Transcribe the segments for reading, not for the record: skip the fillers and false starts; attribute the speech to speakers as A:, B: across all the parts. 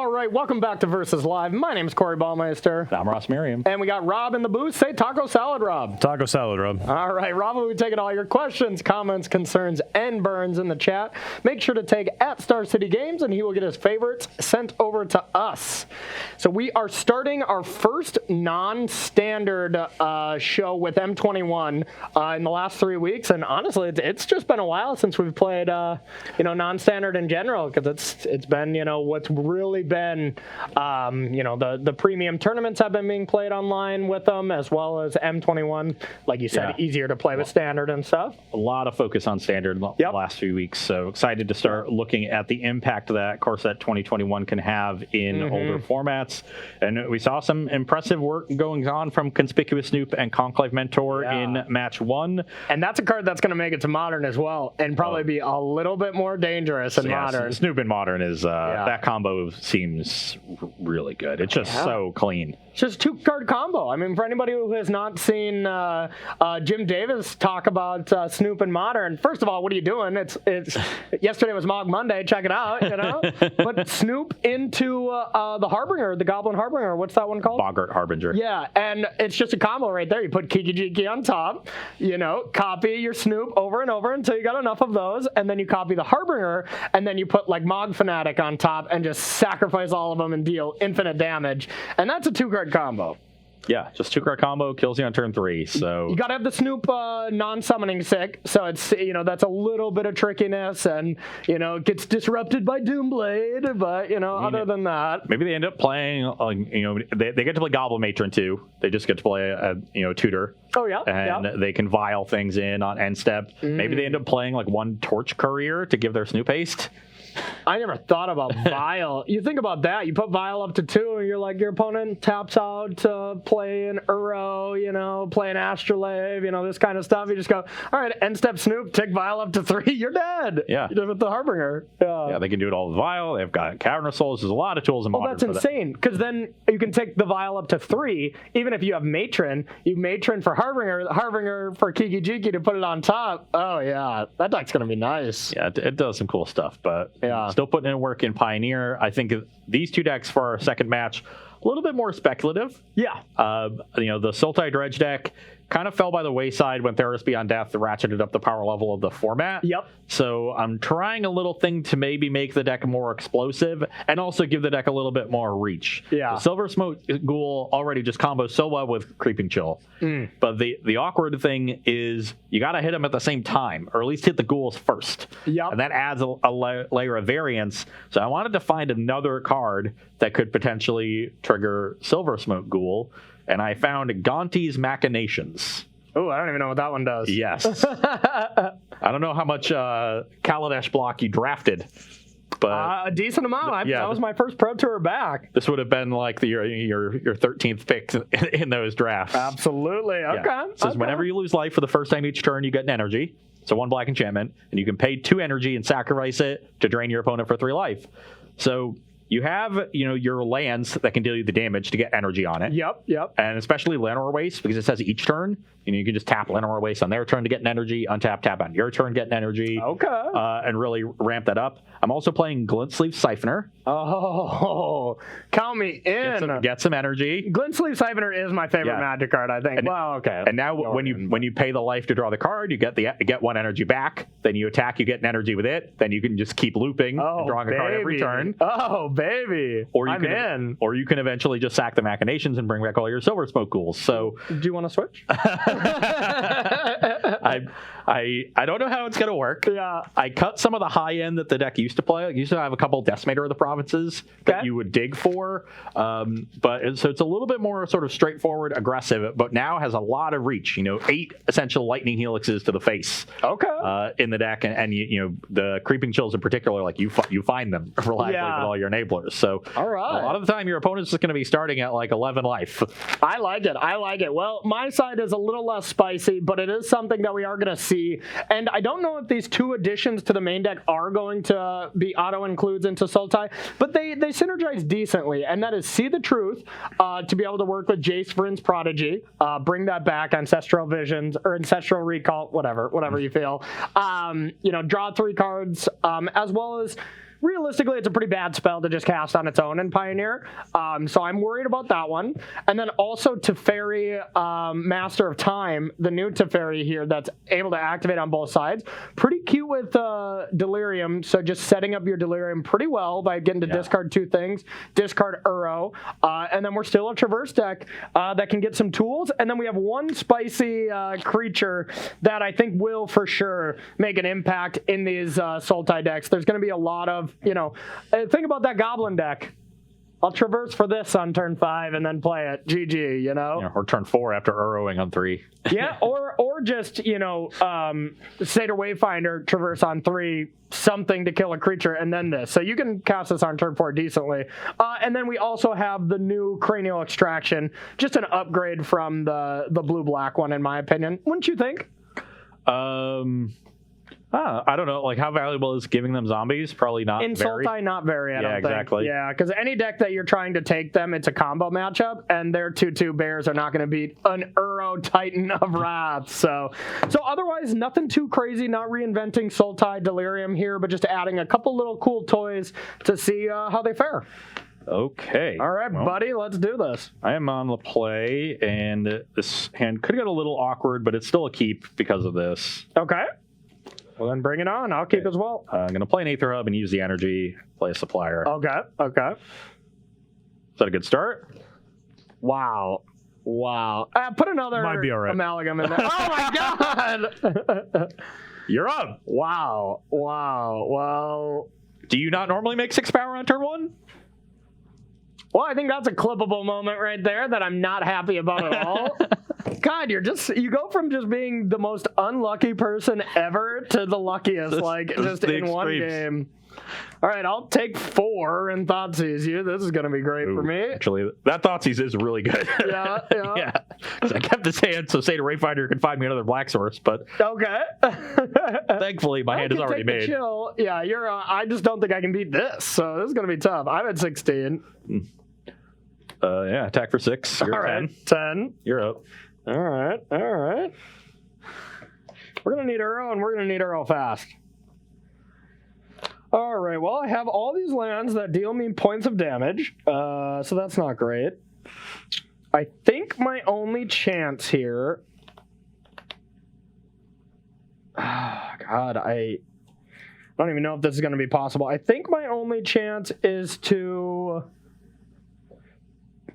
A: All right, welcome back to Versus Live. My name is Corey Baumeister.
B: I'm Ross Merriam.
A: And we got Rob in the booth. Say taco salad, Rob.
C: Taco salad, Rob.
A: All right, Rob will be taking all your questions, comments, concerns, and burns in the chat. Make sure to tag at Star City Games, and he will get his favorites sent over to us. So we are starting our first non-standard show with M21 in the last 3 weeks, and honestly, it's just been a while since we've played, non-standard in general, because it's been, what's really been, the premium tournaments have been being played online with them, as well as M21, like you said, easier to play with standard and stuff.
B: A lot of focus on standard the last few weeks, so excited to start looking at the impact that Core Set 2021 can have in older formats. And we saw some impressive work going on from Conspicuous Snoop and Conclave Mentor in match 1.
A: And that's a card that's going to make it to Modern as well, and probably be a little bit more dangerous in Modern.
B: Snoop in Modern is, that combo seems really good. It's just so clean.
A: It's just a 2-card combo. I mean, for anybody who has not seen Jim Davis talk about Snoop and Modern, first of all, what are you doing? It's yesterday was Mog Monday. Check it out, But Snoop into the Harbinger, the Goblin Harbinger. What's that one called?
B: Boggart Harbinger.
A: Yeah, and it's just a combo right there. You put Kiki Jiki on top, copy your Snoop over and over until you got enough of those, and then you copy the Harbinger, and then you put like Mog Fanatic on top and just sacrifice all of them and deal infinite damage. And that's a 2-card combo.
B: Yeah, just 2-card combo, kills you on turn 3. So
A: you gotta have the Snoop non-summoning sick, so it's that's a little bit of trickiness, and it gets disrupted by Doomblade, but other than that,
B: maybe they end up playing they get to play Goblin Matron too. They just get to play a tutor.
A: Oh yeah,
B: and they can vial things in on end step. Maybe they end up playing like 1 Torch Courier to give their Snoop haste.
A: I never thought about Vial. You think about that. You put Vial up to 2, and you're like, your opponent taps out to play an Uro, play an Astrolabe, this kind of stuff. You just go, all right, end step Snoop, tick Vial up to 3, you're dead.
B: Yeah.
A: You did it with the Harbinger.
B: Yeah, they can do it all with Vial. They've got Cavern of Souls. There's a lot of tools in Modern.
A: Oh, that's insane, because then you can take the Vial up to 3, even if you have Matron. You Matron for Harbinger, Harbinger for Kiki Jiki to put it on top. Oh, yeah, that deck's going to be nice.
B: Yeah, it does some cool stuff, but still putting in work in Pioneer. I think these 2 decks for our second match, a little bit more speculative.
A: Yeah.
B: The Sultai Dredge deck kind of fell by the wayside when Theros Beyond Death ratcheted up the power level of the format.
A: Yep.
B: So I'm trying a little thing to maybe make the deck more explosive and also give the deck a little bit more reach.
A: Yeah.
B: The Silver Smoke Ghoul already just combos so well with Creeping Chill. But the awkward thing is you got to hit them at the same time, or at least hit the ghouls first.
A: Yep.
B: And that adds a layer of variance. So I wanted to find another card that could potentially trigger Silver Smoke Ghoul. And I found Gonti's Machinations.
A: Oh, I don't even know what that one does.
B: Yes. I don't know how much Kaladesh block you drafted, but
A: a decent amount. That was my first Pro Tour back.
B: This would have been like your 13th pick in those drafts.
A: Absolutely. Okay.
B: Yeah. So whenever you lose life for the first time each turn, you get an energy. So 1 black enchantment, and you can pay 2 energy and sacrifice it to drain your opponent for 3 life. So you have, your lands that can deal you the damage to get energy on it.
A: Yep.
B: And especially Lenore Waste, because it says each turn, you can just tap Lenore Waste on their turn to get an energy, untap, tap on your turn, get an energy.
A: Okay.
B: And really ramp that up. I'm also playing Glint Sleeve Siphoner.
A: Oh, count me in.
B: Get some energy.
A: Glint Sleeve Siphoner is my favorite Magic card, I think. Okay.
B: And now when you pay the life to draw the card, you get 1 energy back. Then you attack, you get an energy with it. Then you can just keep looping and drawing a card every turn.
A: Oh, baby.
B: Or you can eventually just sack the Machinations and bring back all your Silver Smoke Ghouls. So
A: do you want to switch?
B: I don't know how it's gonna work.
A: Yeah.
B: I cut some of the high end that the deck used to play. It used to have a couple Decimator of the Provinces that you would dig for. So it's a little bit more sort of straightforward, aggressive, but now has a lot of reach. 8 essential Lightning Helixes to the face.
A: Okay.
B: In the deck, and the Creeping Chills in particular, like you find them reliably with all your enablers. So
A: all right.
B: A lot of the time your opponent's just going to be starting at like 11 life.
A: I like it. Well, my side is a little less spicy, but it is something that we are going to see. And I don't know if these 2 additions to the main deck are going to be auto includes into Sultai, but they synergize decently, and that is See the Truth to be able to work with Jace Vryn's Prodigy, bring that back, Ancestral Visions or Ancestral Recall, whatever you feel. Draw 3 cards, as well as realistically, it's a pretty bad spell to just cast on its own in Pioneer. So I'm worried about that one. And then also Teferi, Master of Time, the new Teferi here that's able to activate on both sides. Pretty cute with Delirium, so just setting up your Delirium pretty well by getting to discard 2 things, discard Uro, and then we're still a Traverse deck that can get some tools. And then we have one spicy creature that I think will for sure make an impact in these Sultai decks. There's going to be a lot of, think about that Goblin deck. I'll Traverse for this on turn 5 and then play it. GG,
B: Or turn 4 after Uroing on 3.
A: Yeah, or just, Satyr Wayfinder, Traverse on 3, something to kill a creature, and then this. So you can cast this on turn 4 decently. And then we also have the new Cranial Extraction, just an upgrade from the blue-black one, in my opinion. Wouldn't you think?
B: I don't know. Like, how valuable is giving them zombies? Probably not
A: in
B: very.
A: Sultai, not very, I don't think.
B: Exactly.
A: Yeah, because any deck that you're trying to take them, it's a combo matchup, and their 2/2 bears are not going to beat an Uro Titan of Wrath. So otherwise, nothing too crazy, not reinventing Sultai Delirium here, but just adding a couple little cool toys to see how they fare.
B: Okay.
A: All right, buddy, let's do this.
B: I am on the play, and this hand could get a little awkward, but it's still a keep because of this.
A: Okay. Well, then bring it on. I'll keep as well.
B: I'm going to play an Aether Hub and use the energy, play a supplier.
A: Okay.
B: Is that a good start?
A: Wow. Put another
C: Might be all right.
A: amalgam in there. Oh, my God.
B: You're up.
A: Wow. Well,
B: do you not normally make 6 power on turn 1?
A: Well, I think that's a clippable moment right there that I'm not happy about at all. God, you go from just being the most unlucky person ever to the luckiest, just in one game. All right, I'll take 4 and Thoughtseize you. This is going to be great for me.
B: Actually, that Thoughtseize is really good.
A: Yeah.
B: Yeah. I kept this hand so Satyr Wayfinder could find me another black source, but
A: okay.
B: Thankfully, my hand is already made.
A: Chill. Yeah, I just don't think I can beat this, so this is going to be tough. I'm at 16.
B: Attack for 6. You're
A: all right,
B: 10.
A: 10.
B: You're up.
A: All right. We're going to need Uro, and we're going to need Uro fast. All right, well, I have all these lands that deal me points of damage, so that's not great. I think my only chance here... God, I don't even know if this is going to be possible. I think my only chance is to...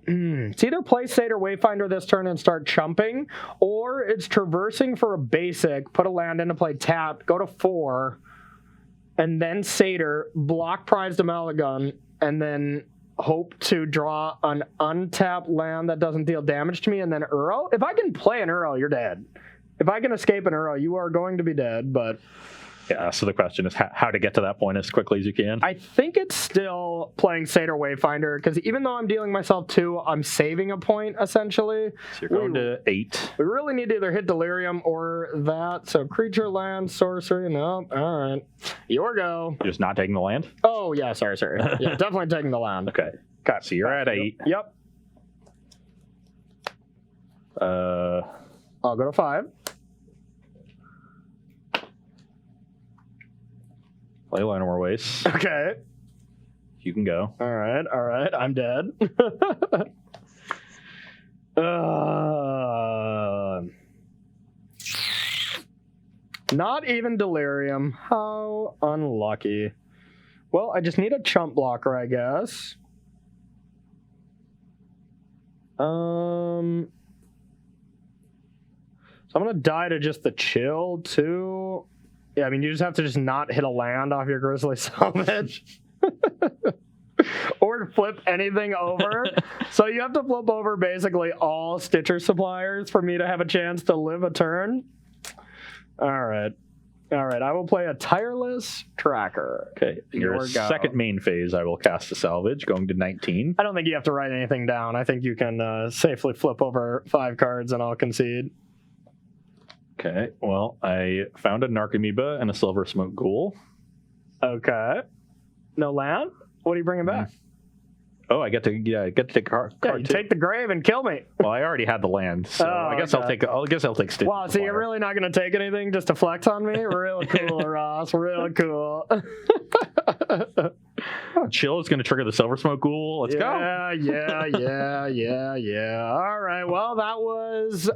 A: It's either play Satyr Wayfinder this turn and start chumping, or it's traversing for a basic, put a land into play tapped, go to 4, and then Satyr, block Prized Amalgam, and then hope to draw an untapped land that doesn't deal damage to me, and then Uro. If I can play an Uro, you're dead. If I can escape an Uro, you are going to be dead, but...
B: Yeah, so the question is how to get to that point as quickly as you can.
A: I think it's still playing Satyr Wayfinder, because even though I'm dealing myself 2, I'm saving a point, essentially.
B: So you're going to 8.
A: We really need to either hit Delirium or that. So creature, land, sorcery. No. All right. Your go.
B: You're just not taking the land?
A: Oh, yeah. Sorry. Yeah, definitely taking the land.
B: Okay. So you're at 8.
A: Yep. I'll go to 5.
B: Play Line of Waste.
A: Okay.
B: You can go.
A: All right. I'm dead. Not even Delirium. How unlucky. Well, I just need a chump blocker, I guess. So I'm going to die to just the chill, too. Yeah, I mean, you just have to just not hit a land off your Grizzly Salvage. Or flip anything over. So you have to flip over basically all Stitcher suppliers for me to have a chance to live a turn. All right. I will play a Tireless Tracker.
B: Okay. Your second main phase, I will cast a Salvage, going to 19.
A: I don't think you have to write anything down. I think you can safely flip over 5 cards and I'll concede.
B: Okay, well, I found a Narcomoeba and a Silver Smoke Ghoul.
A: Okay. No land? What are you bringing back?
B: Oh, I get to take a card.
A: Yeah, you take the grave and kill me.
B: Well, I already had the land, so I guess
A: okay.
B: I'll take Stitch.
A: Wow, so you're really not going to take anything just to flex on me? Really cool, Ross. Really cool.
B: Oh, chill is going to trigger the Silver Smoke Ghoul. Let's go.
A: Yeah. All right. Well, that was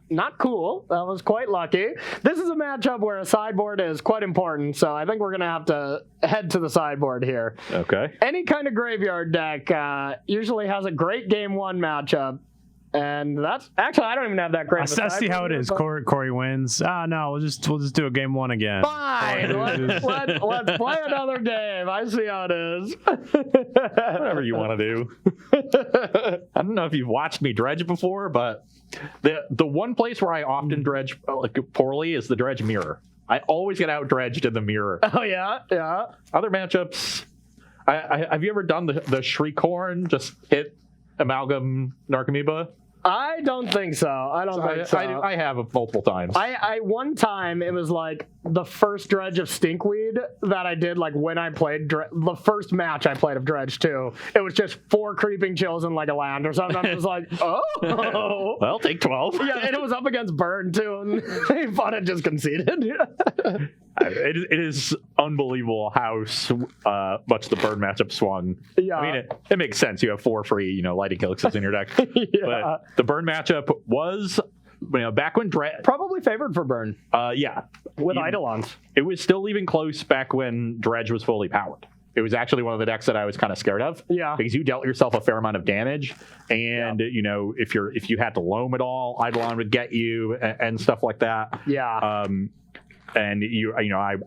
A: not cool. That was quite lucky. This is a matchup where a sideboard is quite important, so I think we're going to have to head to the sideboard here.
B: Okay.
A: Any kind of graveyard deck usually has a great game one matchup. And that's actually, I don't even have that great.
C: I see how it is. Corey wins. No, we'll just do a game one again.
A: Fine. Let's play another game. I see how it is.
B: Whatever you want to do. I don't know if you've watched me dredge before, but the one place where I often dredge poorly is the dredge mirror. I always get out dredged in the mirror.
A: Oh yeah.
B: Other matchups. Have you ever done the Shriekhorn? Just hit Amalgam Narcomoeba?
A: I don't think so.
B: I have multiple times.
A: I one time, it was like the first dredge of Stinkweed that I did, like when I played the first match I played of Dredge 2. It was just 4 creeping chills in like a land or something. I was like, oh.
B: Well, take 12.
A: Yeah, and it was up against Burn too, and they thought it just conceded.
B: It is unbelievable how much the Burn matchup swung.
A: Yeah.
B: I mean, it makes sense. You have 4 free, Lighting Elixers in your deck.
A: Yeah.
B: But the Burn matchup was, back when Dredge...
A: Probably favored for Burn.
B: Yeah.
A: With Eidolons.
B: It was still leaving close back when Dredge was fully powered. It was actually one of the decks that I was kind of scared of.
A: Yeah.
B: Because you dealt yourself a fair amount of damage. And, if you had to loam at all, Eidolon would get you and stuff like that.
A: Yeah.
B: And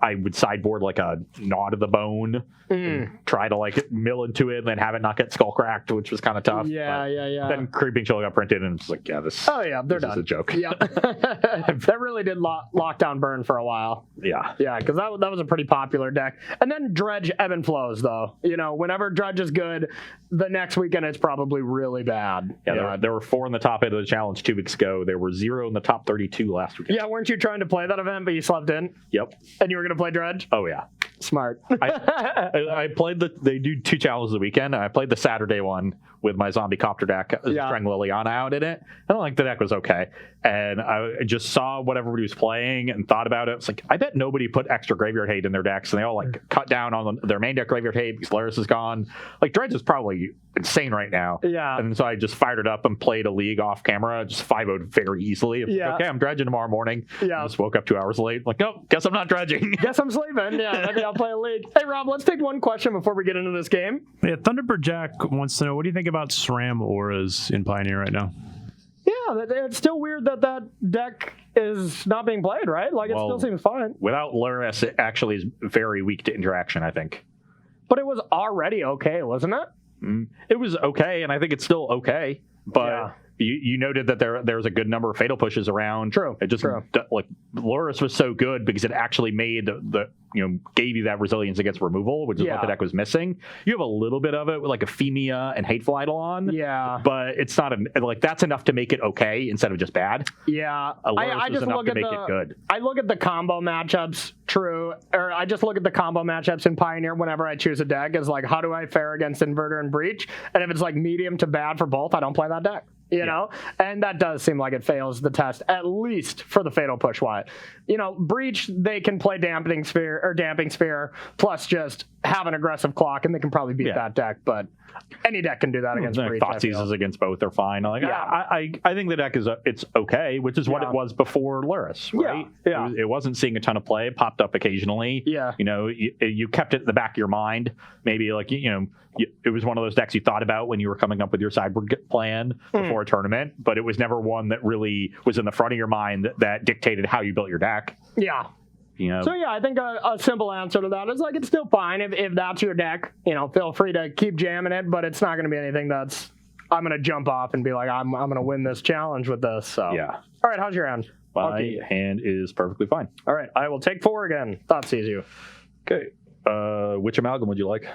B: I would sideboard like a Gnaw to the Bone, and try to like mill into it, and then have it not get skull cracked, which was kind of tough.
A: Yeah.
B: Then Creeping Chill got printed, and it's like, yeah, this.
A: Oh yeah, they're
B: this
A: done.
B: is a joke.
A: Yeah, that really did lock down Burn for a while.
B: Yeah,
A: because that was a pretty popular deck. And then Dredge ebb and flows though. Whenever Dredge is good, the next weekend it's probably really bad.
B: Yeah, there were 4 in the top 8 of the challenge 2 weeks ago. There were 0 in the top 32 last weekend.
A: Yeah, weren't you trying to play that event, but you slept in?
B: Yep.
A: And you were going to play Dredge?
B: Oh, yeah.
A: Smart.
B: I played they do 2 challenges a weekend. I played the Saturday one with my zombie copter deck, Strang Liliana out in it. I don't think the deck was okay. And I just saw what everybody was playing and thought about it. It's like, I bet nobody put extra graveyard hate in their decks, and they all cut down on their main deck graveyard hate because Laris is gone. Dredge is probably insane right now.
A: Yeah.
B: And so I just fired it up and played a league off camera, just 5-0'd very easily.
A: Yeah.
B: Okay, I'm dredging tomorrow morning.
A: Yeah.
B: I just woke up 2 hours late. Like, nope, guess I'm not dredging.
A: Guess I'm sleeping. Yeah, maybe I'll play a league. Hey, Rob, let's take one question before we get into this game.
C: Yeah, Thunderbird Jack wants to know, what do you think about SRAM auras in Pioneer right now?
A: Yeah, it's still weird that deck is not being played, right? It still seems fine.
B: Without Luris, it actually is very weak to interaction, I think.
A: But it was already okay, wasn't it?
B: It was okay, and I think it's still okay. But you noted that there's a good number of fatal pushes around.
A: True.
B: It just Luris was so good because it actually made gave you that resilience against removal, which is what the deck was missing. You have a little bit of it with like Ephemia and Hateful Eidolon.
A: Yeah.
B: But it's not that's enough to make it okay instead of just bad.
A: Yeah.
B: I just look at it good.
A: I look at the combo matchups, or I just look at the combo matchups in Pioneer whenever I choose a deck as how do I fare against Inverter and Breach? And if it's medium to bad for both, I don't play that deck. You know, and that does seem like it fails the test, at least for the fatal push wide. Breach, they can play Damping Sphere, plus just have an aggressive clock, and they can probably beat that deck, but any deck can do that against Breach.
B: Thoughtseize against both are fine. I think the deck it's okay, which is what it was before Luris, right?
A: Yeah.
B: It wasn't seeing a ton of play. It popped up occasionally.
A: Yeah.
B: You kept it in the back of your mind. Maybe it was one of those decks you thought about when you were coming up with your sideboard plan before a tournament, but it was never one that really was in the front of your mind that dictated how you built your deck.
A: Yeah. So I think a simple answer to that is it's still fine if that's your deck. Feel free to keep jamming it, but it's not going to be anything that's I'm going to jump off and be like I'm going to win this challenge with this. So
B: yeah.
A: All right, how's your hand?
B: My hand is perfectly fine.
A: All right, I will take 4 again. Thoughtseize you.
B: Okay. Which amalgam would you like?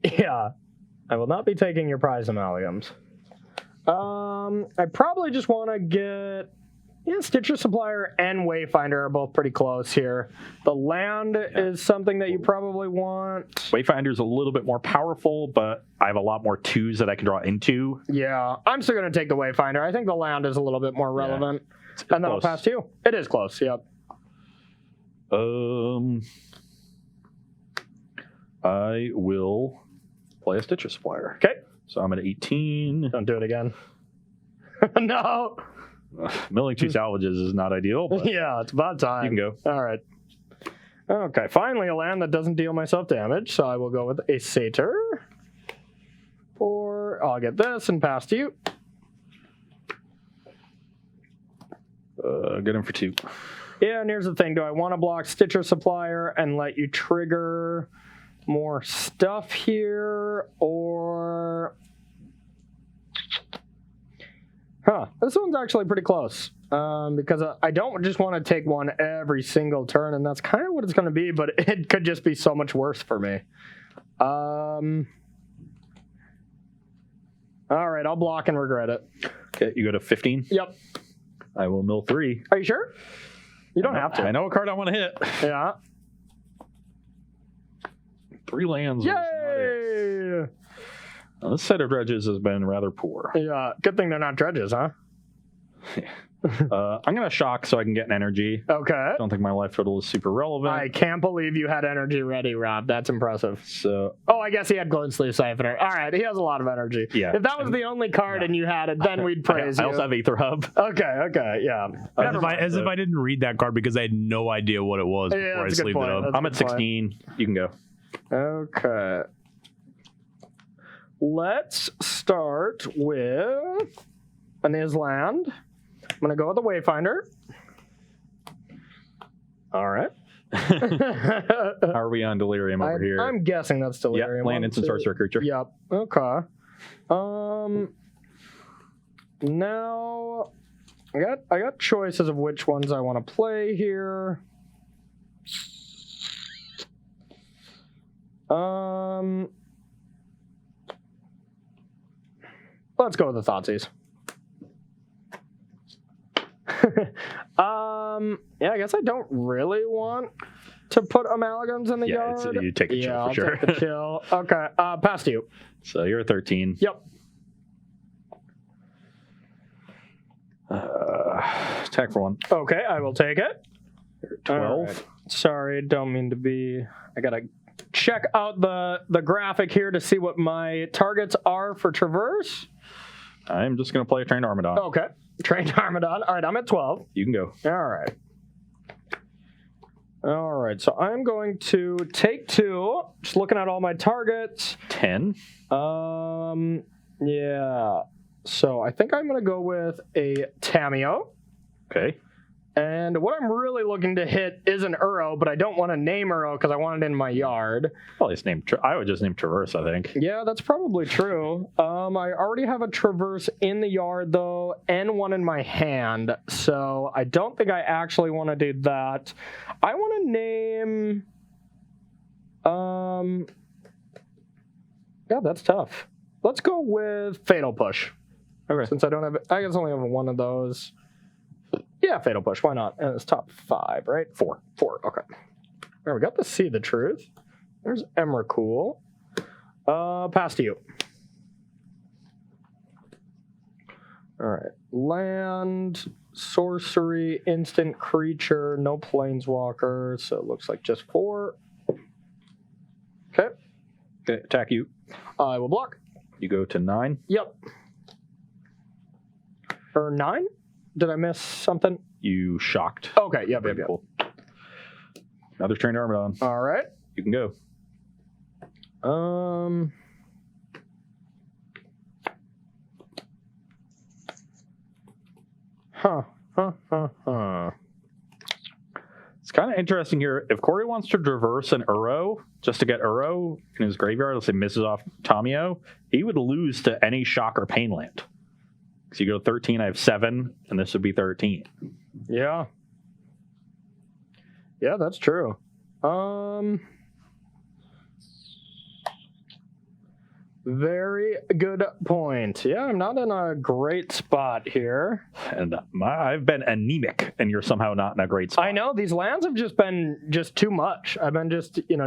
A: Yeah, I will not be taking your prize amalgams. I probably just want to get. Stitcher Supplier and Wayfinder are both pretty close here. The land is something that you probably want.
B: Wayfinder's a little bit more powerful, but I have a lot more 2s that I can draw into.
A: Yeah, I'm still going to take the Wayfinder. I think the land is a little bit more relevant. And then I'll pass to you. It is close, yep.
B: I will play a Stitcher Supplier.
A: Okay.
B: So I'm at 18.
A: Don't do it again. No.
B: Milling 2 salvages is not ideal, but
A: Yeah, it's about time.
B: you can go.
A: All right. Okay, finally a land that doesn't deal myself damage, so I will go with a Satyr. Or I'll get this and pass to you.
B: Get him for 2.
A: Yeah, and here's the thing. Do I want to block Stitcher Supplier and let you trigger more stuff here? Or... this one's actually pretty close. Because I don't just want to take one every single turn, and that's kind of what it's going to be, but it could just be so much worse for me. All right, I'll block and regret it.
B: Okay, you go to 15?
A: Yep.
B: I will mill 3.
A: Are you sure? You don't have to.
B: I know what card I want to hit.
A: Yeah.
B: 3 lands. was not it.
A: Yay!
B: Now, this set of dredges has been rather poor.
A: Yeah, good thing they're not dredges, huh?
B: I'm going to shock so I can get an energy.
A: Okay.
B: I don't think my life total is super relevant.
A: I can't believe you had energy ready, Rob. That's impressive.
B: So,
A: Oh, I guess he had Glowing Sleeve Siphoner. All right, he has a lot of energy.
B: Yeah.
A: If that was the only card and you had it, then we'd praise
B: I
A: you.
B: also have Aether Hub.
A: Okay, yeah.
C: As if I didn't read that card because I had no idea what it was
A: Yeah,
C: before I
A: that's a good
C: sleeved it
A: point.
C: up.
A: That's
B: I'm at 16. You can go.
A: Okay. Let's start with an Island. I'm going to go with the Wayfinder. All right.
B: How are we on Delirium over here?
A: I'm guessing that's Delirium.
B: Yeah, land instant sorcerer creature.
A: Yep. Okay. Now I got choices of which ones I want to play here. Let's go with the Thoughtseize. Yeah, I guess I don't really want to put amalgams in the yard.
B: You take a chill for
A: I'll
B: sure.
A: take the chill. Okay, pass to you.
B: So you're at 13.
A: Yep.
B: Attack for 1.
A: Okay, I will take it.
B: 12.
A: All right. Sorry, don't mean to be... I gotta check out the graphic here to see what my targets are for Traverse.
B: I'm just going to play a Trained Armadon.
A: Okay, Trained Armadon. All right, I'm at 12.
B: You can go.
A: All right, so I'm going to take 2. Just looking at all my targets.
B: 10.
A: Yeah. So I think I'm going to go with a Tameo.
B: Okay.
A: And what I'm really looking to hit is an Uro, but I don't want to name Uro because I want it in my yard.
B: Well, I would just name Traverse, I think.
A: Yeah, that's probably true. I already have a Traverse in the yard, though, and one in my hand. So I don't think I actually want to do that. I want to name... Yeah, that's tough. Let's go with Fatal Push.
B: Okay.
A: Since I don't have... I guess I only have one of those. Yeah, Fatal Push. Why not? And it's top 5, right? 4. Okay. There, we got to see the truth. There's Emrakul. Pass to you. All right. Land, sorcery, instant creature, no planeswalker, so it looks like just 4. Okay.
B: Okay, attack you.
A: I will block.
B: You go to 9.
A: Yep. Or 9? Did I miss something?
B: You shocked.
A: Okay, yep.
B: Cool. Another Trained Armadon.
A: All right.
B: You can go. It's kind of interesting here. If Corey wants to traverse an Uro just to get Uro in his graveyard, let's say misses off Tameo, he would lose to any shock or pain land. So you go 13, I have 7, and this would be 13.
A: Yeah. Yeah, that's true. Very good point. Yeah, I'm not in a great spot here.
B: And I've been anemic, and you're somehow not in a great spot.
A: I know, these lands have just been too much. I've been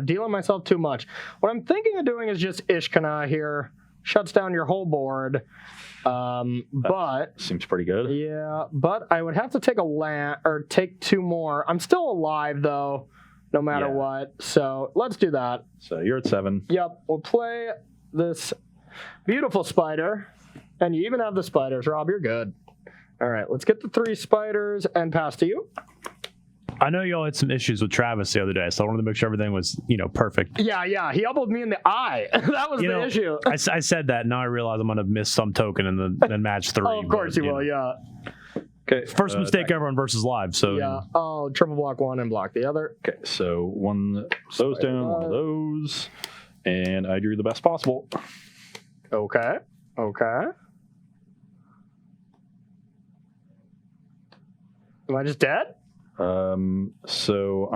A: dealing myself too much. What I'm thinking of doing is just Ishkana here. Shuts down your whole board. But
B: seems pretty good.
A: yeah, but I would have to take a land or take 2 more. I'm still alive though, no matter what. So let's do that.
B: So you're at 7.
A: Yep, we'll play this beautiful spider, and you even have the spiders, Rob. You're good. All right, let's get the 3 spiders and pass to you.
C: I know y'all had some issues with Travis the other day, so I wanted to make sure everything was, perfect.
A: Yeah, he elbowed me in the eye. That was the issue.
C: I said that, now I realize I'm going to miss some token in match 3.
A: Oh, of course you will, yeah.
B: Okay.
C: First mistake ever on versus live, so.
A: Yeah, I'll triple block 1 and block the other.
B: Okay, so one of those down, one of those, and I drew the best possible.
A: Okay. Am I just dead?
B: So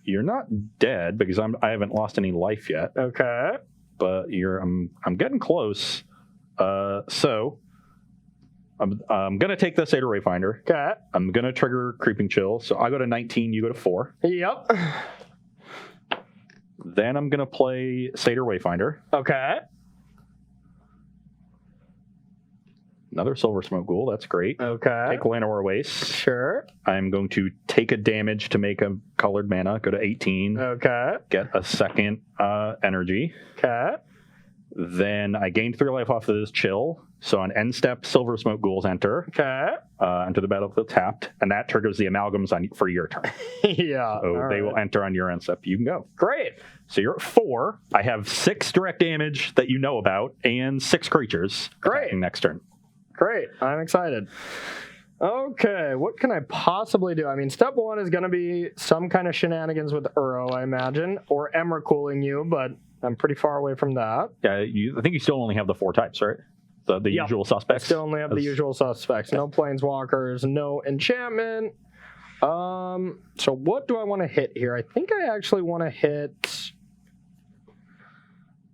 B: you're not dead because I haven't lost any life yet.
A: Okay.
B: But I'm getting close. So I'm gonna take the Satyr Wayfinder.
A: Okay.
B: I'm gonna trigger Creeping Chill. So I go to 19, you go to 4.
A: Yep.
B: Then I'm gonna play Satyr Wayfinder.
A: Okay.
B: Another Silver Smoke Ghoul. That's great.
A: Okay.
B: Take Llanowar Waste.
A: Sure.
B: I'm going to take a damage to make a colored mana. Go to 18.
A: Okay.
B: Get a second energy.
A: Okay.
B: Then I gained 3 life off of this chill. So on end step, Silver Smoke Ghouls enter.
A: Okay.
B: Enter the battlefield tapped, and that triggers the amalgams for your turn.
A: Yeah.
B: So they will enter on your end step. You can go.
A: Great.
B: So you're at 4. I have 6 direct damage that you know about, and 6 creatures.
A: Great.
B: Next turn.
A: Great. I'm excited. Okay, what can I possibly do? I mean, step 1 is going to be some kind of shenanigans with Uro, I imagine, or Emrakooling you, but I'm pretty far away from that.
B: Yeah, I think you still only have the 4 types, right? The usual suspects.
A: I still only have the usual suspects. No planeswalkers, no enchantment. So what do I want to hit here? I think I actually want to hit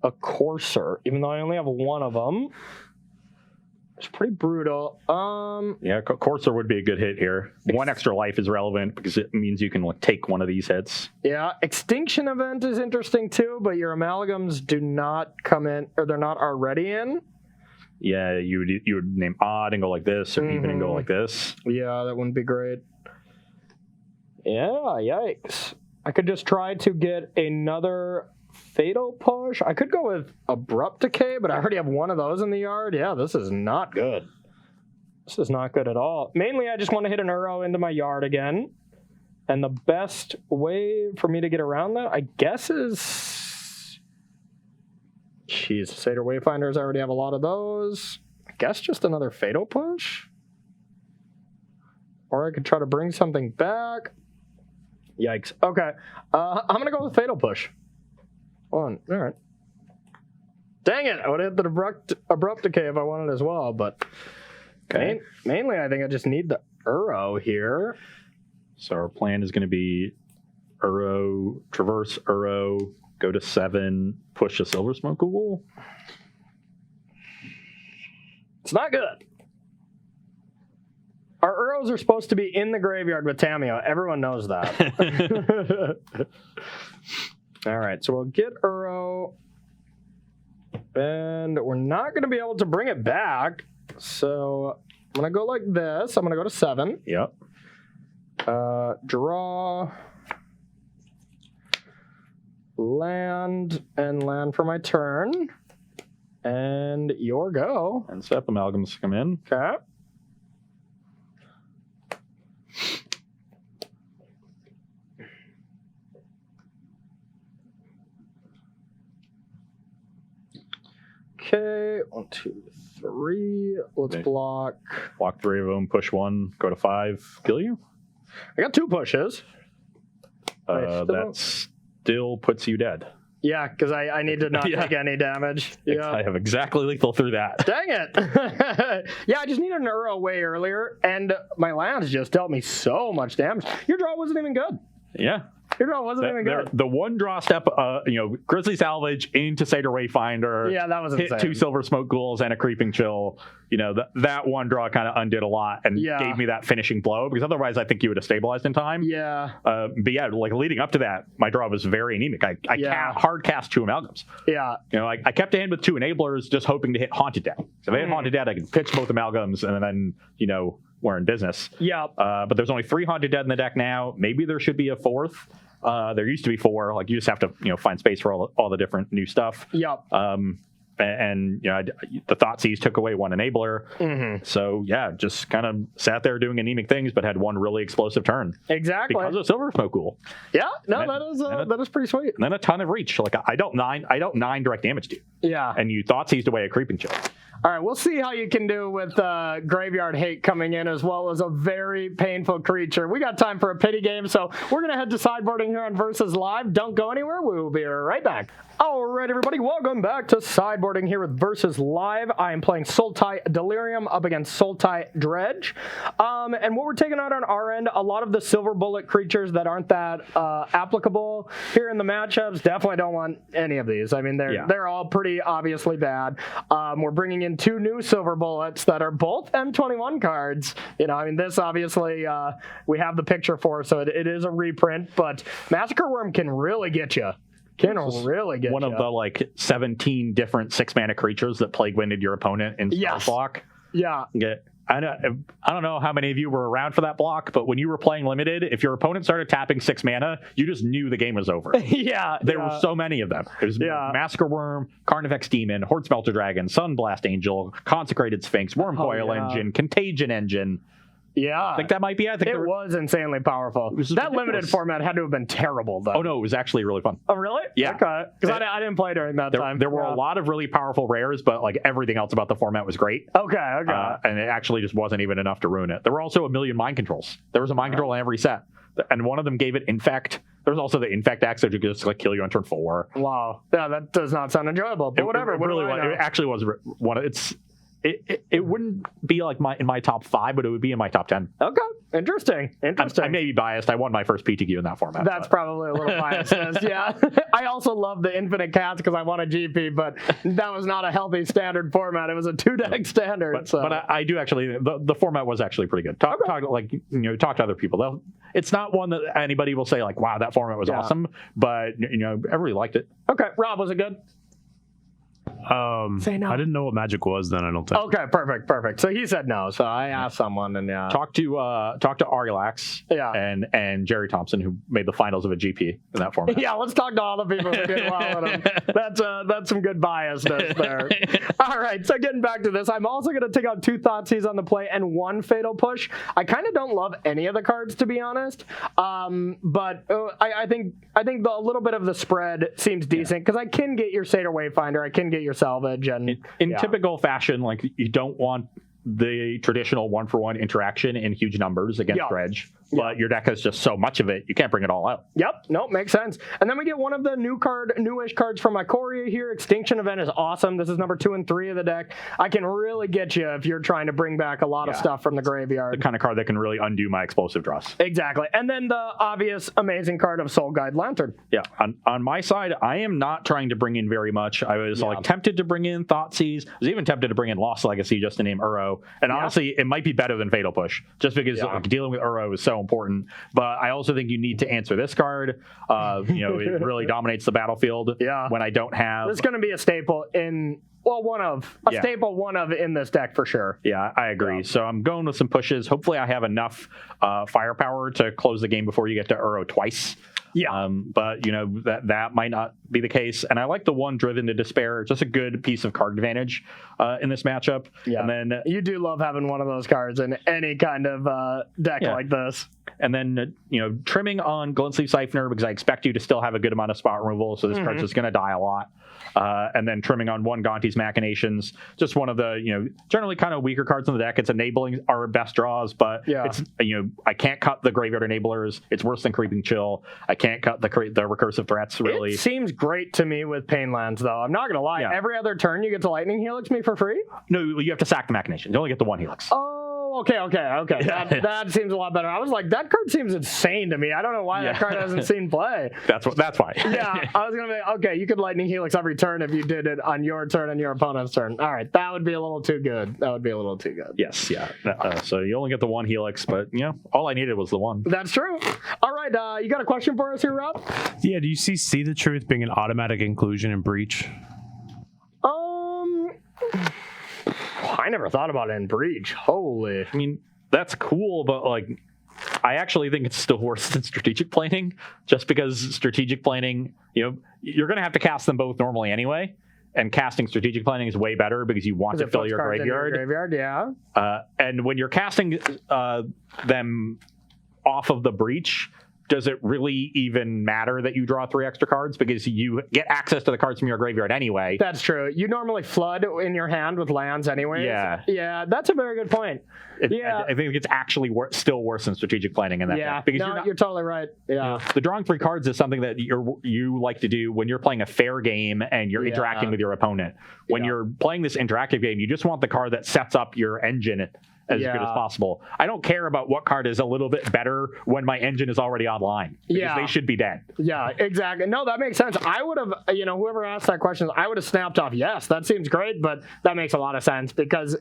A: a Courser, even though I only have 1 of them. It's pretty brutal.
B: Yeah, Courser would be a good hit here. 1 extra life is relevant because it means you can take one of these hits.
A: Yeah, Extinction Event is interesting too, but your amalgams do not come in, or they're not already in.
B: Yeah, you would name odd and go like this, or even and go like this.
A: Yeah, that wouldn't be great. Yeah, yikes. I could just try to get another Fatal Push. I could go with Abrupt Decay, but I already have 1 of those in the yard. Yeah, this is not good. This is not good at all. Mainly, I just want to hit an Uro into my yard again. And the best way for me to get around that, I guess, is... Jeez, Satyr Wayfinders, I already have a lot of those. I guess just another Fatal Push? Or I could try to bring something back. Yikes. Okay. I'm going to go with Fatal Push. All right. Dang it! I would have hit the abrupt decay if I wanted as well, but mainly I think I just need the Uro here.
B: So our plan is going to be Uro, traverse Uro, go to 7, push a Silver Smoke Ghoul.
A: It's not good. Our Uros are supposed to be in the graveyard with Tamiyo. Everyone knows that. All right, so we'll get Uro. And we're not going to be able to bring it back. So I'm going to go like this. I'm going to go to 7.
B: Yep.
A: Draw. Land and land for my turn. And your go.
B: And step amalgams come in.
A: Okay. Okay, 1, 2, 3. Let's block.
B: Block 3 of them, push 1, go to 5, kill you.
A: I got 2 pushes.
B: That still puts you dead.
A: Yeah, because I need to not take any damage. Yeah.
B: I have exactly lethal through that.
A: Dang it. Yeah, I just needed an Uro way earlier, and my lands just dealt me so much damage. Your draw wasn't even good.
B: Yeah.
A: Your draw wasn't even good.
B: The one draw step, Grizzly Salvage into Satyr Wayfinder.
A: Yeah, that was
B: hit
A: insane.
B: 2 Silver Smoke Ghouls and a Creeping Chill. That one draw kind of undid a lot and gave me that finishing blow, because otherwise I think you would have stabilized in time.
A: Yeah.
B: But yeah, like leading up to that, my draw was very anemic. I hard cast 2 Amalgams.
A: Yeah.
B: I kept a hand with 2 Enablers, just hoping to hit Haunted Dead. So if I hit Haunted Dead, I could pitch both Amalgams, and then we're in business.
A: Yeah.
B: But there's only 3 Haunted Dead in the deck now. Maybe there should be a 4th. There used to be 4. Like, you just have to find space for all the different new stuff.
A: Yep.
B: And the Thoughtseize took away 1 Enabler. So yeah, just kind of sat there doing anemic things, but had 1 really explosive turn.
A: Exactly.
B: Because of Silver Smoke Ghoul.
A: Yeah. No, that is pretty sweet.
B: And then a ton of reach. Like, I don't 9 direct damage to you.
A: Yeah.
B: And you Thoughtseized away a Creeping Chill.
A: All right, we'll see how you can do with Graveyard Hate coming in, as well as a very painful creature. We got time for a pity game, so we're going to head to sideboarding here on Versus Live. Don't go anywhere. We will be right back. All right, everybody, welcome back to sideboarding here with Versus Live. I am playing Sultai Delirium up against Sultai Dredge. And what we're taking out on our end, a lot of the Silver Bullet creatures that aren't that applicable here in the matchups. Definitely don't want any of these. I mean, they're all pretty obviously bad. We're bringing in 2 new Silver Bullets that are both M21 cards. This obviously we have the picture for, so it is a reprint, but Massacre Worm can really get you. One of the 17 different 6-mana creatures that Plague Winded your opponent in Spell Block. Yeah.
B: I don't know how many of you were around for that block, but when you were playing Limited, if your opponent started tapping 6 mana, you just knew the game was over. There were so many of them. There's Massacre Worm, Carnifex Demon, Horde Smelter Dragon, Sunblast Angel, Consecrated Sphinx, Wormcoil Engine, Contagion Engine. Yeah. I think that might be it.
A: It was insanely powerful. That limited format had to have been terrible, though.
B: Oh, no, it was actually really fun.
A: Oh, really?
B: Yeah.
A: Okay. Because I didn't play during that time.
B: There were a lot of really powerful rares, but everything else about the format was great.
A: Okay.
B: And it actually just wasn't even enough to ruin it. There were also a million mind controls. There was a mind control in every set. And one of them gave it Infect. There's also the Infect axe that could just kill you on turn 4.
A: Wow. Yeah, that does not sound enjoyable. But whatever.
B: It actually was one of It wouldn't be in my top 5, but it would be in my top 10.
A: Okay, interesting.
B: I may be biased. I won my first PTQ in that format.
A: That's probably a little biased. Yeah. I also love the Infinite Cats because I won a GP, but that was not a healthy standard format. It was a 2-deck standard.
B: But I do actually. The format was actually pretty good. Talk to other people. It's not one that anybody will say wow, that format was awesome. But I really liked it.
A: Okay, Rob, was it good?
C: Say no. I didn't know what Magic was then, I don't think.
A: Okay, perfect. So he said no. So I asked someone, and
B: talk to Arilax and Jerry Thompson, who made the finals of a GP in that format.
A: Yeah, let's talk to all the people who did well in them. That's some good biasness there. All right, so getting back to this, I'm also going to take out 2 Thoughtseize on the play and 1 Fatal Push. I kind of don't love any of the cards, to be honest, but I think a little bit of the spread seems decent because I can get your Satyr Wayfinder, I can get your Salvage, and in
B: typical fashion, you don't want the traditional 1-for-1 interaction in huge numbers against Dredge, but your deck has just so much of it, you can't bring it all out.
A: Yep, nope, makes sense. And then we get one of the newish cards from Ikoria here. Extinction Event is awesome. This is number 2 and 3 of the deck. I can really get you if you're trying to bring back a lot of stuff from the graveyard.
B: The kind of card that can really undo my explosive draws.
A: Exactly. And then the obvious amazing card of Soul Guide Lantern.
B: Yeah, on my side, I am not trying to bring in very much. I was tempted to bring in Thoughtseize. I was even tempted to bring in Lost Legacy just to name Uro. And honestly, it might be better than Fatal Push, just because dealing with Uro is so important. But I also think you need to answer this card. It really dominates the battlefield when I don't have...
A: This is going to be a staple in... Well, staple one of in this deck for sure.
B: Yeah, I agree. So I'm going with some pushes. Hopefully I have enough firepower to close the game before you get to Uro twice.
A: Yeah.
B: But that might not be the case. And I like the 1 Driven to Despair. Just a good piece of card advantage in this matchup.
A: Yeah.
B: And then
A: you do love having one of those cards in any kind of deck like this.
B: And then, trimming on Glintleaf Siphoner because I expect you to still have a good amount of spot removal. So this card's just going to die a lot. And then trimming on 1 Gonti's Machinations. Just one of the, generally kind of weaker cards in the deck. It's enabling our best draws, but it's, I can't cut the Graveyard Enablers. It's worse than Creeping Chill. I can't cut the recursive threats, really.
A: It seems great to me with Painlands, though. I'm not going to lie. Every other turn you get to Lightning Helix me for free?
B: No, you have to sack the Machinations. You only get the 1 Helix.
A: Oh, Oh, okay. That seems a lot better. I was like, that card seems insane to me. I don't know why that card hasn't seen play.
B: That's why.
A: Yeah, I was gonna be okay. You could Lightning Helix every turn if you did it on your turn and your opponent's turn. All right, that would be a little too good.
B: Yes, yeah. So you only get the one Helix, but all I needed was the one.
A: That's true. All right, you got a question for us here, Rob?
C: Yeah. Do you see the truth being an automatic inclusion in Breach?
A: I never thought about it in Breach. Holy.
B: I mean, that's cool, but like, I actually think it's still worse than strategic planning, just because strategic planning, you're going to have to cast them both normally anyway, and casting strategic planning is way better because you want to fill your graveyard.
A: Yeah.
B: And when you're casting them off of the Breach, does it really even matter that you draw 3 extra cards because you get access to the cards from your graveyard anyway?
A: That's true. You normally flood in your hand with lands anyway. Yeah, that's a very good point.
B: I think it's actually still worse than strategic planning in that.
A: Yeah,
B: because
A: you're totally right. Yeah,
B: the drawing 3 cards is something that you like to do when you're playing a fair game and you're interacting with your opponent. When you're playing this interactive game, you just want the card that sets up your engine as good as possible. I don't care about what card is a little bit better when my engine is already online. Because they should be dead.
A: Yeah, exactly. No, that makes sense. I would have, whoever asked that question, I would have snapped off, yes, that seems great, but that makes a lot of sense because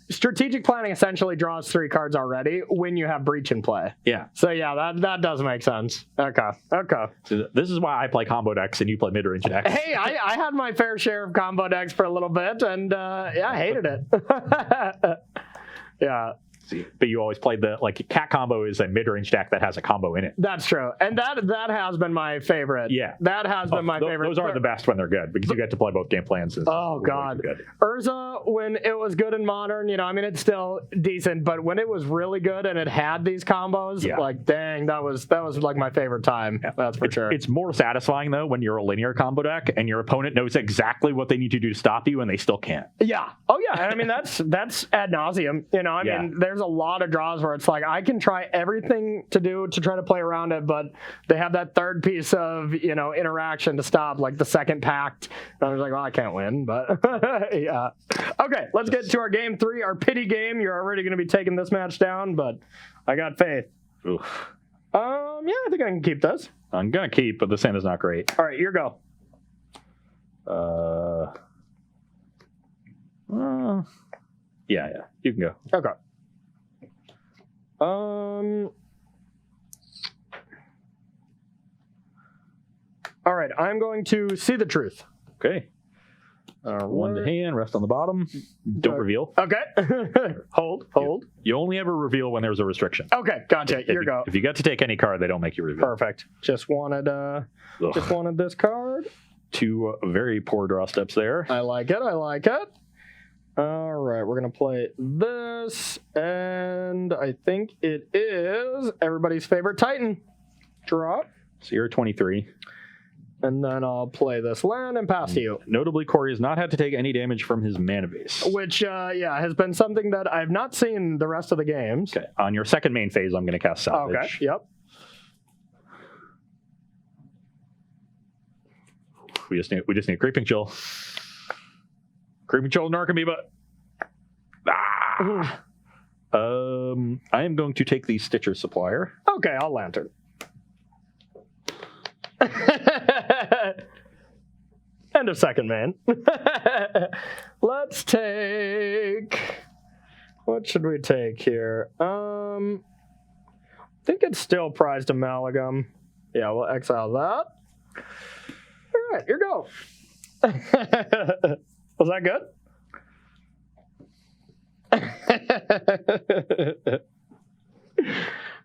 A: strategic planning essentially draws 3 cards already when you have Breach in play.
B: Yeah.
A: So yeah, that does make sense. Okay.
B: So this is why I play combo decks and you play mid-range decks.
A: Hey, I had my fair share of combo decks for a little bit, and I hated it. Yeah.
B: But you always played Cat Combo is a mid-range deck that has a combo in it.
A: That's true. And that has been my favorite.
B: Yeah.
A: That has been my favorite.
B: Those are the best when they're good because you get to play both game plans.
A: Oh, God. Urza, when it was good in Modern, it's still decent, but when it was really good and it had these combos, dang, that was like my favorite time. Yeah. That's for sure.
B: It's more satisfying, though, when you're a linear combo deck and your opponent knows exactly what they need to do to stop you and they still can't.
A: Yeah. Oh, yeah. I mean, that's ad nauseum. I mean, there's a lot of draws where it's like I can try everything to do to try to play around it, but they have that third piece of interaction to stop, like the second pact. And I was like, well, I can't win, but yeah. Okay, let's get to our game 3, our pity game. You're already going to be taking this match down, but I got faith.
B: Oof.
A: Yeah, I think I can keep this.
B: I'm gonna keep, but the sand is not great.
A: All right, your go.
B: Yeah, you can go.
A: Okay. All right, I'm going to see the truth.
B: Okay. One to hand, rest on the bottom. Don't reveal.
A: Okay. Hold.
B: You only ever reveal when there's a restriction.
A: Okay, gotcha. Here you go.
B: If you get to take any card, they don't make you reveal.
A: Perfect. Just wanted this card.
B: 2 very poor draw steps there.
A: I like it. All right, we're going to play this, and I think it is everybody's favorite Titan. Drop.
B: So you're 23.
A: And then I'll play this land and pass to you.
B: Notably, Corey has not had to take any damage from his mana base.
A: Which, has been something that I've not seen the rest of the games.
B: Okay, on your second main phase, I'm going to cast Salvage.
A: Okay, yep.
B: We just need Creeping Chill. Creeping Chill, Narcomoeba. I am going to take the Stitcher Supplier.
A: Okay, I'll Lantern. End of second man. Let's take... What should we take here? I think it's still Prized Amalgam. Yeah, we'll exile that. All right, here you go. Was that good?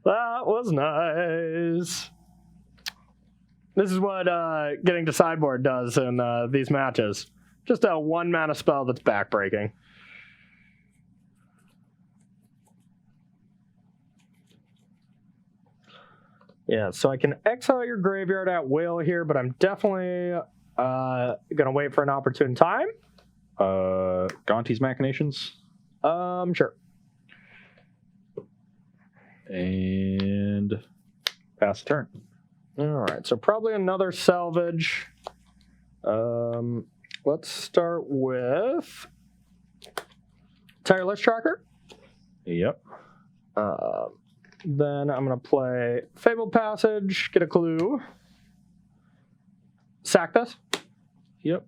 A: That was nice. This is what getting to sideboard does in these matches. Just a 1 mana spell that's backbreaking. Yeah, so I can exile your graveyard at will here, but I'm definitely going to wait for an opportune time.
B: Gonti's Machinations?
A: Sure.
B: And pass the turn.
A: All right, so probably another salvage. Let's start with Tireless Tracker.
B: Yep.
A: Then I'm going to play Fabled Passage, get a clue. Sack this.
B: Yep.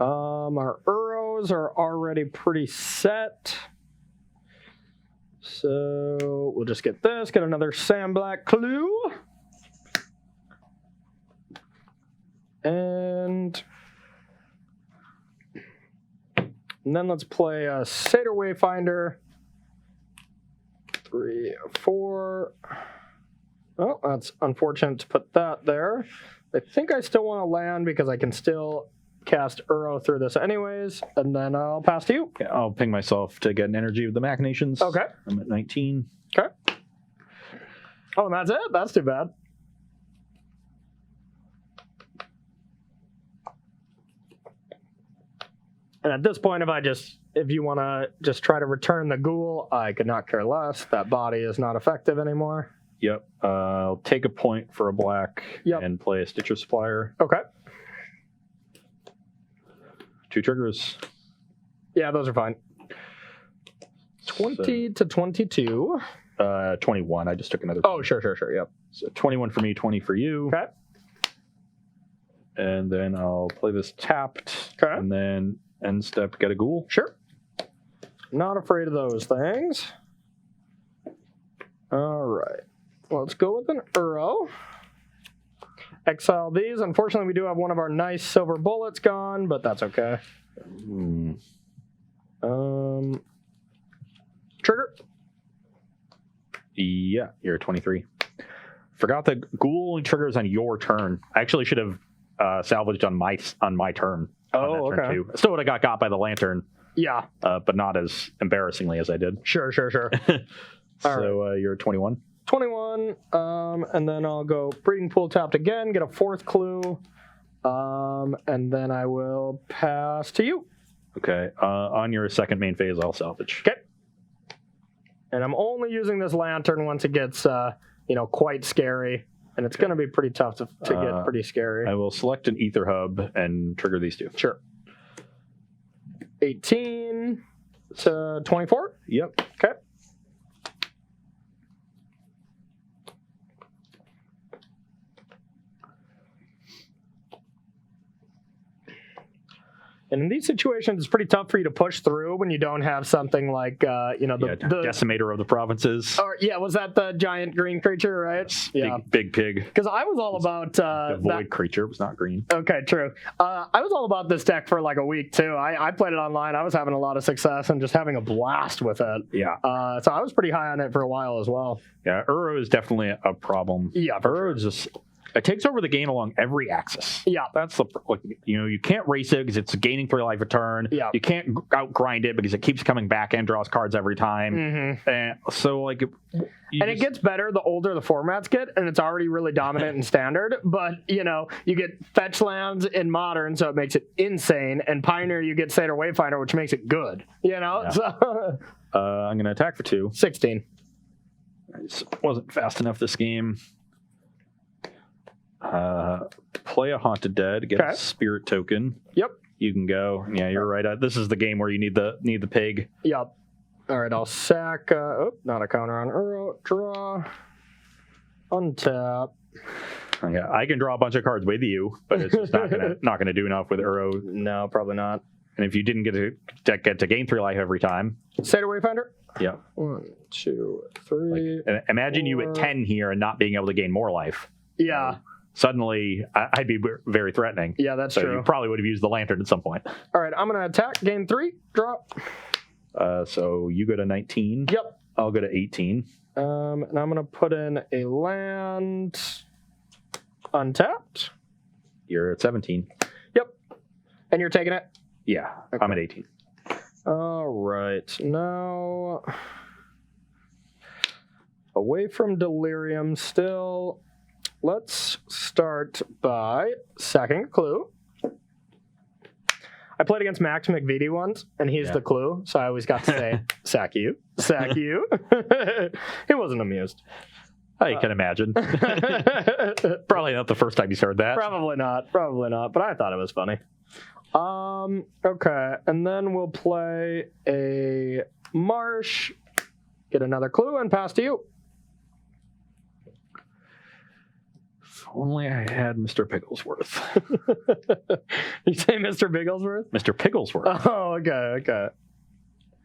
A: Our Uros are already pretty set. So we'll just get this, get another Sandblack clue. And then let's play a Satyr Wayfinder. 3, 4. Oh, that's unfortunate to put that there. I think I still want to land because I can still cast Uro through this anyways, and then I'll pass to you.
B: Yeah, I'll ping myself to get an energy of the Machinations.
A: Okay.
B: I'm at 19.
A: Okay. Oh, and that's it? That's too bad. And at this point, if you want to just try to return the ghoul, I could not care less. That body is not effective anymore.
B: Yep. I'll take a point for a black
A: Yep.
B: and play a Stitcher Supplier.
A: Okay.
B: 2 triggers.
A: Yeah, those are fine. 20 to 22.
B: 21. I just took another.
A: Oh, sure. Yep.
B: So 21 for me, 20 for you.
A: Okay.
B: And then I'll play this tapped.
A: Okay.
B: And then end step, get a ghoul.
A: Sure. Not afraid of those things. All right. Let's go with an Uro. Exile these. Unfortunately, we do have one of our nice silver bullets gone, but that's okay. Trigger.
B: Yeah, you're at 23. Forgot the ghoul only triggers on your turn. I actually should have salvaged on my turn.
A: Oh,
B: on that turn
A: okay.
B: too. Still would have got by the lantern,
A: Yeah.
B: but not as embarrassingly as I did.
A: Sure.
B: So you're at 21.
A: 21. And then I'll go Breeding Pool tapped again, get a 4th clue. And then I will pass to you.
B: Okay. On your second main phase, I'll salvage.
A: Okay. And I'm only using this lantern once it gets, quite scary. And it's going to be pretty tough to get pretty scary.
B: I will select an Ether Hub and trigger these 2.
A: Sure. 18 to 24?
B: Yep.
A: Okay. And in these situations, it's pretty tough for you to push through when you don't have something like, the
B: Decimator of the Provinces.
A: Or, was that the giant green creature, right? Yeah.
B: Big pig.
A: Because I was all about
B: The void creature was not green.
A: Okay, true. I was all about this deck for like a week too. I played it online. I was having a lot of success and just having a blast with it.
B: Yeah.
A: So I was pretty high on it for a while as well.
B: Yeah, Uro is definitely a problem.
A: Yeah, for
B: Uro is just... It takes over the game along every axis.
A: Yeah.
B: That's you can't race it because it's gaining 3 life a turn.
A: Yeah.
B: You can't outgrind it because it keeps coming back and draws cards every time.
A: Mm-hmm.
B: And so
A: it gets better the older the formats get, and it's already really dominant in standard. But you get fetch lands in modern, so it makes it insane. And Pioneer, you get Satyr Wayfinder, which makes it good.
B: Yeah.
A: So
B: I'm gonna attack for 2.
A: 16.
B: I just wasn't fast enough this game. Play a Haunted Dead, get a Spirit token.
A: Yep.
B: You can go. Yeah, you're right. This is the game where you need the pig.
A: Yep. All right, I'll sack. Not a counter on Uro. Draw. Untap.
B: Okay, I can draw a bunch of cards with you, but it's just not gonna do enough with Uro.
A: No, probably not.
B: And if you didn't get to gain 3 life every time.
A: Satyr Wayfinder.
B: Yeah.
A: 1, 2, 3.
B: Imagine 4. You at 10 here and not being able to gain more life.
A: Yeah.
B: Suddenly, I'd be very threatening.
A: Yeah, that's
B: so
A: true.
B: You probably would have used the lantern at some point.
A: All right, I'm going to attack. Gain 3. Drop.
B: So you go to 19.
A: Yep.
B: I'll go to 18.
A: And I'm going to put in a land untapped.
B: You're at 17.
A: Yep. And you're taking it?
B: Yeah, okay. I'm at 18.
A: All right. Now, away from Delirium still... Let's start by sacking a clue. I played against Max McVitie once, and he's the clue, so I always got to say, sack you. He wasn't amused.
B: I can imagine. Probably not the first time he's heard that.
A: Probably not, but I thought it was funny. Okay, and then we'll play a Marsh. Get another clue and pass to you.
B: If only I had Mr. Pigglesworth.
A: You say Mr. Bigglesworth?
B: Mr. Pigglesworth.
A: Oh, okay.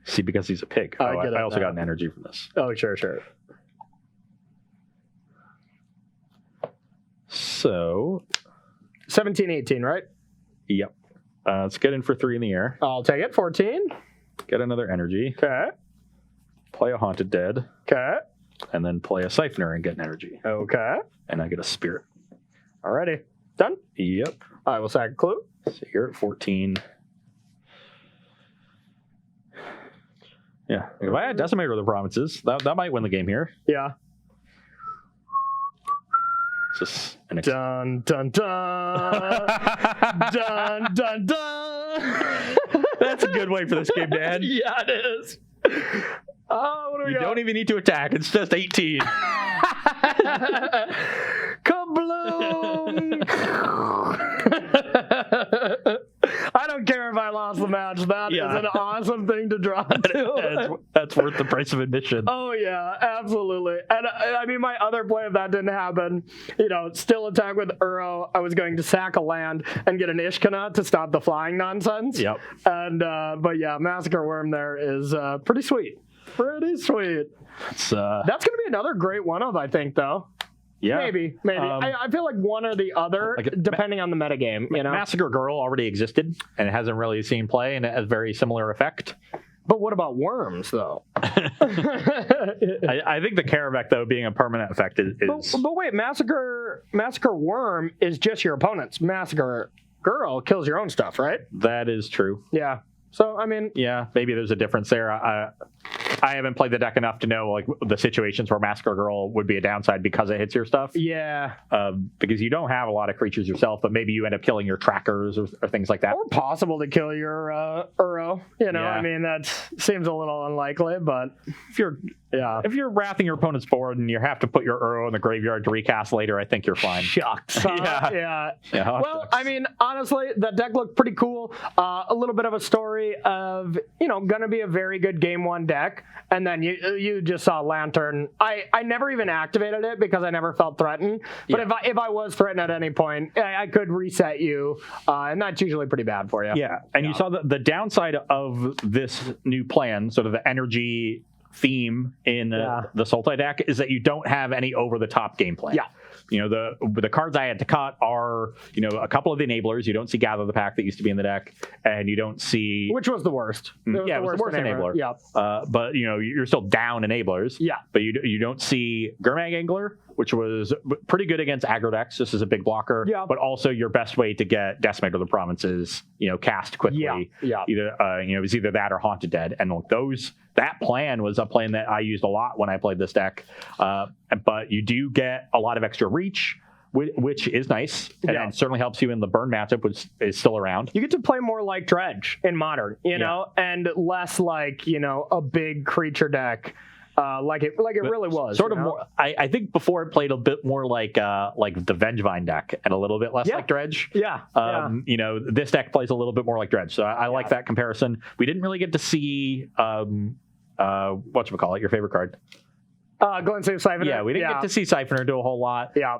B: See, because he's a pig. I also got an energy from this.
A: Oh, sure.
B: So
A: 17, 18, right?
B: Yep. Let's get in for 3 in the air.
A: I'll take it. 14.
B: Get another energy.
A: Okay.
B: Play a Haunted Dead.
A: Okay.
B: And then play a Siphoner and get an energy.
A: Okay.
B: And I get a Spirit.
A: Alrighty. Done?
B: Yep.
A: I will sack a clue.
B: So you're at 14. Yeah. If I had Decimator of the Provinces, that might win the game here.
A: Yeah.
B: It's just an
A: Dun, dun, dun. Dun, dun, dun.
B: That's a good way for this game to end.
A: Yeah, it is. Oh, what do we
B: You
A: got?
B: don't even need to attack. It's just 18.
A: Kabloom! I don't care if I lost the match. That is an awesome thing to draw to.
B: That's worth the price of admission.
A: Oh, yeah, absolutely. And I mean, my other play, if that didn't happen, still attack with Uro. I was going to sack a land and get an Ishkana to stop the flying nonsense.
B: Yep.
A: And, but yeah, Massacre Worm there is pretty sweet. Pretty sweet. That's going to be another great one of, I think, though.
B: Yeah.
A: Maybe. I feel like one or the other, depending on the metagame.
B: Massacre Girl already existed, and it hasn't really seen play, and it has very similar effect.
A: But what about worms, though?
B: I think the Karavek, though, being a permanent effect is...
A: But wait, Massacre Worm is just your opponent's. Massacre Girl kills your own stuff, right?
B: That is true.
A: Yeah. So, I mean...
B: Yeah, maybe there's a difference there. I haven't played the deck enough to know the situations where Massacre Girl would be a downside because it hits your stuff.
A: Yeah.
B: Because you don't have a lot of creatures yourself, but maybe you end up killing your trackers or things like that.
A: Or possible to kill your Uro. I mean, that seems a little unlikely, but...
B: If you're wrathing your opponent's board and you have to put your Uro in the graveyard to recast later, I think you're fine.
A: Shucks.
B: Yeah.
A: Well,
B: shucks.
A: I mean, honestly, the deck looked pretty cool. A little bit of a story of, gonna be a very good game 1 deck. And then you just saw Lantern. I never even activated it because I never felt threatened. But if I was threatened at any point, I could reset you. And that's usually pretty bad for you.
B: Yeah. And you saw the downside of this new plan, sort of the energy theme in the Sultai deck, is that you don't have any over-the-top game plan.
A: Yeah.
B: The cards I had to cut are, a couple of enablers. You don't see Gather the Pack that used to be in the deck, and you don't see...
A: Which was the worst.
B: It was the worst enabler.
A: Yeah.
B: But, you're still down enablers.
A: Yeah.
B: But you don't see Gurmag Angler, which was pretty good against aggro decks. This is a big blocker.
A: Yeah.
B: But also your best way to get Decimator of the Provinces, cast quickly.
A: Yeah.
B: Either, it was either that or Haunted Dead. And that plan was a plan that I used a lot when I played this deck. But you do get a lot of extra reach, which is nice, and certainly helps you in the burn matchup, which is still around.
A: You get to play more like Dredge in Modern, and less like, a big creature deck. Like it really was.
B: Sort of more. I think before it played a bit more like the Vengevine deck and a little bit less like Dredge.
A: Yeah.
B: This deck plays a little bit more like Dredge, so I like that comparison. We didn't really get to see whatchamacallit, your favorite card.
A: Glenn-Save Siphoner.
B: Yeah, we didn't get to see Siphoner do a whole lot.
A: Yeah.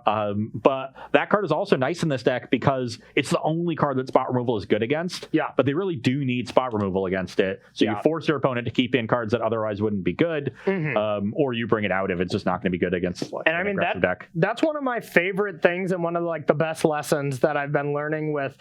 B: But that card is also nice in this deck because it's the only card that spot removal is good against.
A: Yeah.
B: But they really do need spot removal against it. So you force your opponent to keep in cards that otherwise wouldn't be good, or you bring it out if it's just not going to be good against an aggressive deck.
A: That's one of my favorite things and one of the best lessons that I've been learning with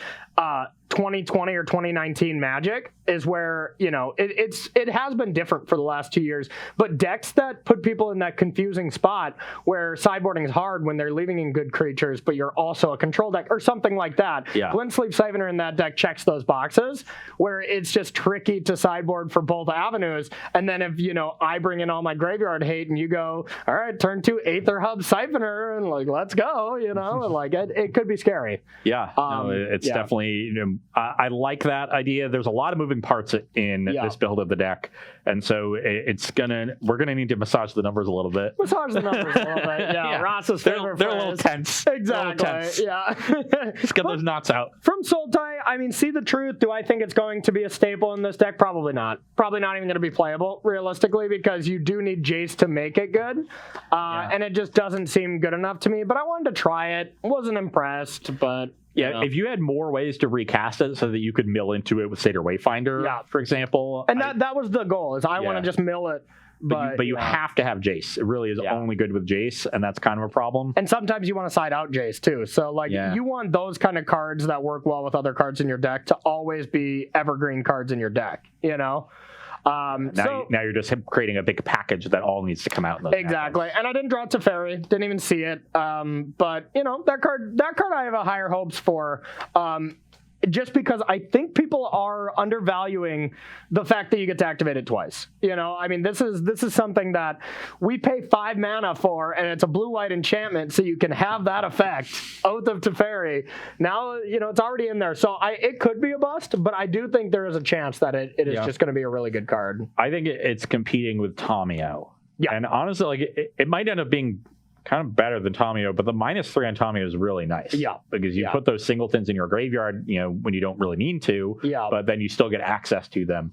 A: 2020 or 2019 Magic is where, it has been different for the last 2 years, but decks that put people in that confusing spot where sideboarding is hard when they're leaving in good creatures, but you're also a control deck or something like that.
B: Yeah.
A: Glensleeve Siphoner in that deck checks those boxes where it's just tricky to sideboard for both avenues. And then if, I bring in all my graveyard hate and you go, all right, turn 2 Aether Hub Siphoner and let's go, and it could be scary.
B: Yeah. It's definitely, I like that idea. There's a lot of moving parts in this build of the deck. And so we're going to need to massage the numbers a little bit.
A: Massage the numbers a little bit. Yeah. Ross's favorite
B: They're a little tense.
A: Exactly.
B: A little tense.
A: Yeah.
B: Let's get those knots out.
A: From Sultai, I mean, see the truth. Do I think it's going to be a staple in this deck? Probably not. Probably not even going to be playable, realistically, because you do need Jace to make it good. And it just doesn't seem good enough to me. But I wanted to try it. Wasn't impressed, but...
B: Yeah, if you had more ways to recast it so that you could mill into it with Satyr Wayfinder, for example.
A: And that was the goal, is I want to just mill it.
B: But you have to have Jace. It really is only good with Jace, and that's kind of a problem.
A: And sometimes you want to side out Jace, too. So, like, you want those kind of cards that work well with other cards in your deck to always be evergreen cards in your deck, you know?
B: Now you're just creating a big package that all needs to come out.
A: Exactly. And I didn't draw Teferi. Didn't even see it. But, you know, that card I have higher hopes for. Just because I think people are undervaluing the fact that you get to activate it twice. You know, I mean, this is something that we pay 5 mana for, and it's a blue-white enchantment, so you can have that effect. Oath of Teferi. Now, you know, it's already in there. So it could be a bust, but I do think there is a chance that it is just going to be a really good card.
B: I think it's competing with Tomio. Yeah. And honestly, like it might end up being kind of better than Tomio, but the -3 on Tomio is really nice. Yeah. Because you put those singletons in your graveyard, you know, when you don't really need to, but then you still get access to them.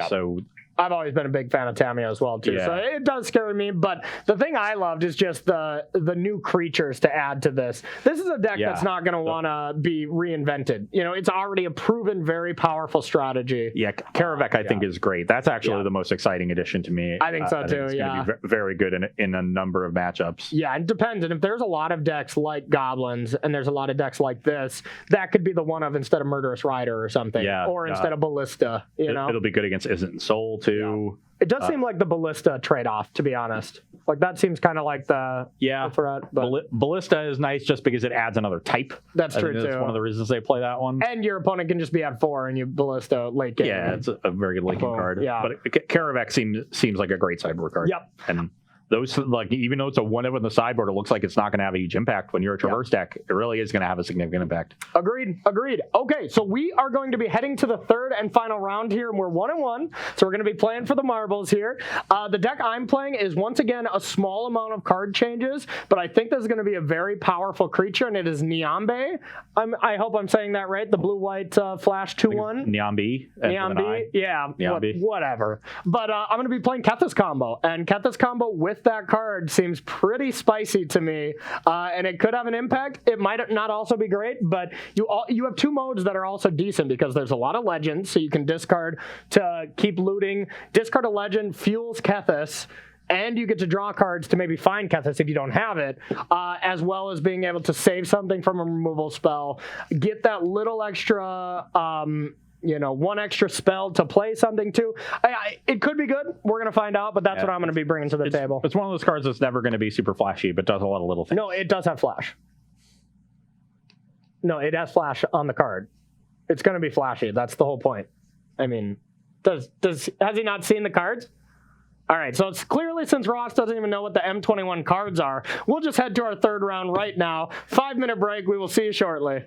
B: So
A: I've always been a big fan of Tamio as well, too. So it does scare me. But the thing I loved is just the new creatures to add to this. This is a deck that's not going to want to be reinvented. You know, it's already a proven, very powerful strategy.
B: Yeah, Karavek, I think, is great. That's actually the most exciting addition to me.
A: I think so, too,
B: it's going to be very good in a number of matchups.
A: Yeah, it depends. And if there's a lot of decks like Goblins and there's a lot of decks like this, that could be the one of instead of Murderous Rider or something. Yeah, or instead of Ballista, you know? It'll
B: be good against Isn't Soul, too.
A: It does seem like the Ballista trade-off, to be honest. Like, that seems kind of like the threat. But
B: Ballista is nice just because it adds another type.
A: That's true, too.
B: That's one of the reasons they play that one.
A: And your opponent can just be at 4 and you Ballista late game.
B: Yeah, it's a very good late game card. Yeah. But Karavek seems like a great sideboard card.
A: Yep.
B: And those, like, even though it's a 1-of in the sideboard, it looks like it's not going to have a huge impact. When you're a Traverse deck, it really is going to have a significant impact.
A: Agreed. Okay, so we are going to be heading to the third and final round here, and we're 1-1, so we're going to be playing for the marbles here. The deck I'm playing is, once again, a small amount of card changes, but I think this is going to be a very powerful creature, and it is Niambe. I hope I'm saying that right, the blue-white flash 2/1.
B: Niambe?
A: Yeah, whatever. But I'm going to be playing Kethis Combo, and Kethis Combo with that card seems pretty spicy to me, and it could have an impact. It might not also be great, but you have 2 modes that are also decent because there's a lot of legends, so you can discard to keep looting. Discard a legend, fuels Kethis, and you get to draw cards to maybe find Kethis if you don't have it, as well as being able to save something from a removal spell, get that little extra... you know, 1 extra spell to play something too. It could be good. We're going to find out, but that's what I'm going to be bringing to the table.
B: It's one of those cards that's never going to be super flashy, but does a lot of little things.
A: No, it does have flash. No, it has flash on the card. It's going to be flashy. That's the whole point. I mean, has he not seen the cards? All right, so it's clearly, since Ross doesn't even know what the M21 cards are, we'll just head to our third round right now. 5-minute break. We will see you shortly.